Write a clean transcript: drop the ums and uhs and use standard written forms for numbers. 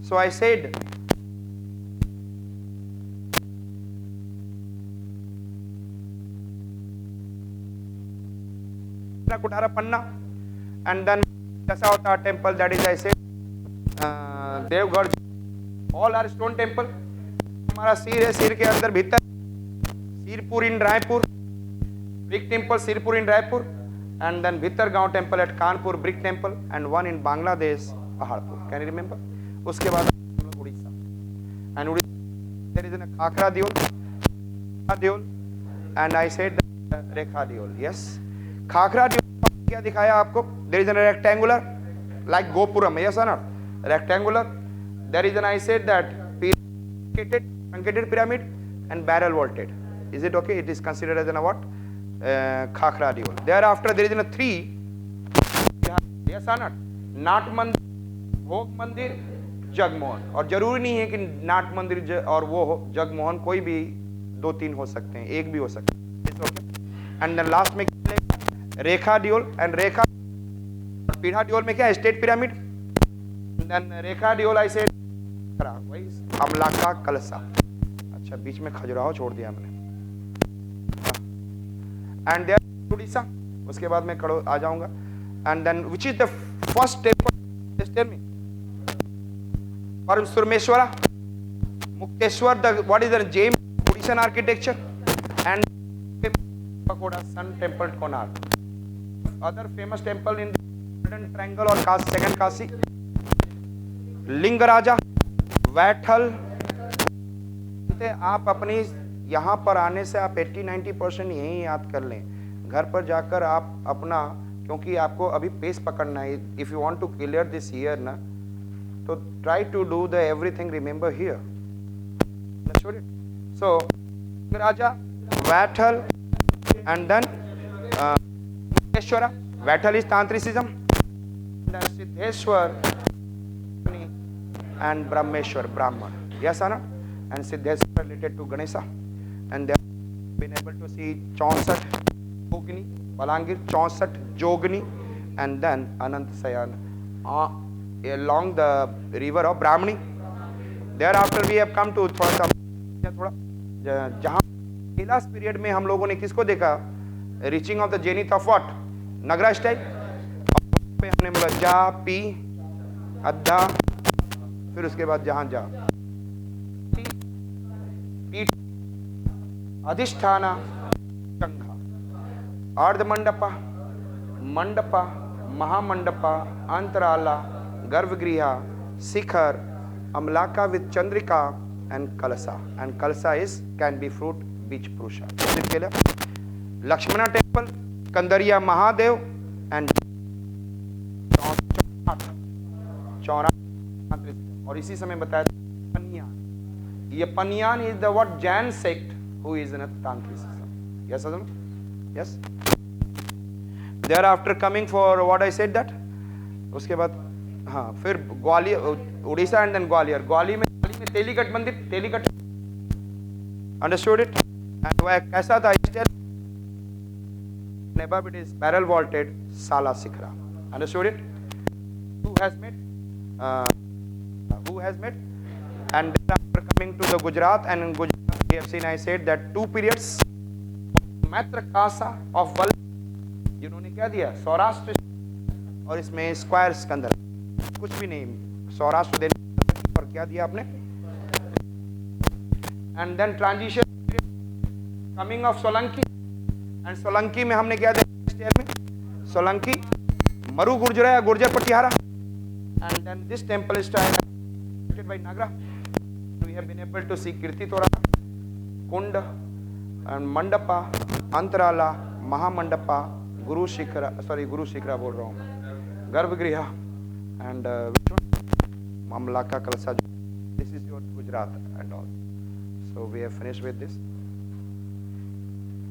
So I said Kuthara Panna, and then Dasavata temple, that is I said Devgarh, all are stone temple. हमारा सिर है, सिर के अंदर भीतर सिरपुर इन Raipur, brick temple Sirpur in Raipur, and then Bhitargaon temple at Kanpur, brick temple, and one in Bangladesh, Paharpur. Can you remember? उसके बाद Orissa, and Odisha there is a Khakra Deol, and I said Rekha Deol. Yes, Khakra Deol क्या दिखाया आपको? There is a rectangular like Gopuram, yes or not? Rectangular. There is an, I said that truncated pyramid and barrel vaulted. Is it okay? It is considered as an what? Khakra Deol. Thereafter there is a 3. Yes or not? नाट मंदिर, भोग मंदिर, जगमोहन. और जरूरी नहीं है कि नाट मंदिर और वो हो, जगमोहन कोई भी 2-3 हो सकते हैं, एक भी हो सकते हैं. एंड देन लास्ट में रेखा डियोल, एंड रेखा पीढ़ा डियोल में क्या है? State pyramid. देन रेखा डियोल आई से वही अमलाका कलसा. अच्छा, बीच में खजुराहो छोड़ दिया हमने. एंड देयर उड़ीसा, उसके बाद मैं खड़ो आ जाऊंगा. And then which is the first temple? Just tell me. Parameshwara, Mukteshwar, the what is the gem Odishan architecture, and Pagoda Sun Temple Konark. Other famous temple in the Golden Triangle or second Kasi, लिंगराजा, वैठल. आप अपनी यहाँ पर आने से आप 80-90% यही याद कर लें. घर पर जाकर आप अपना, क्योंकि आपको अभी पेस पकड़ना है. If you want to clear this year ना, तो try to do the everything remember here. So Lingaraja, Vaital, and then Siddheshwara. Vaithal is Tantricism. Then Siddheshwar and Brahmeshwar, Brahman. Yes or no? And Siddheshwar related to Ganesha. And they have been able to see 64 Jogini, Balangir 64 Jogini, and then Anant Sayan along the river of Brahmani. Thereafter we have come to थोड़ा जहाँ last period में हम लोगों ने किसको देखा? Reaching of the zenith of what? नगरा style. पे हमने बोला जा पी अद्धा, फिर उसके बाद जहां जा पीठ अधिष्ठाना शंखा अर्ध mandapa mandapa mahamandapa antarala garbhagriha shikhar amalaka with chandrika and kalasa, and kalasa is can be fruit beach purusha. Lakshmana temple, Kandariya Mahadev, and Chaura. और इसी समय बताया पनियान. ये Paniyan is the what? Jain sect who is in a Tantricism. Yes or no? Yes. Thereafter coming for what I said that. उसके बाद हाँ फिर Gwalior Orissa and then Gwalior. Gwalior में तेलीगढ़ मंदिर, तेलीगढ़. Understood it? एंड वह कैसा था? above it is barrel vaulted Sala Sikhra. Understood it? Who has met? And then after coming to the Gujarat, and in Gujarat we have seen, I said that 2 periods. Matra Kasa of Val, जिन्होंने क्या दिया? सौराष्ट्र. और इसमें squares के अंदर कुछ भी नहीं, सौराष्ट्र देने पर क्या दिया आपने? And then transition coming of Solanki. And Solanki में हमने क्या दिया? में सोलंकी मरु गुर्जर या Gurjara Pratihara. And then this temple is started by Nagara. We have been able to see Kirti Torana, kund and mandapa, अंतराला, महामंडपा, गुरु शिखरा बोल रहा हूँ, गर्भगृह, and Mamlaka Kalsa. This is your Gujarat and all. So we have finished with this.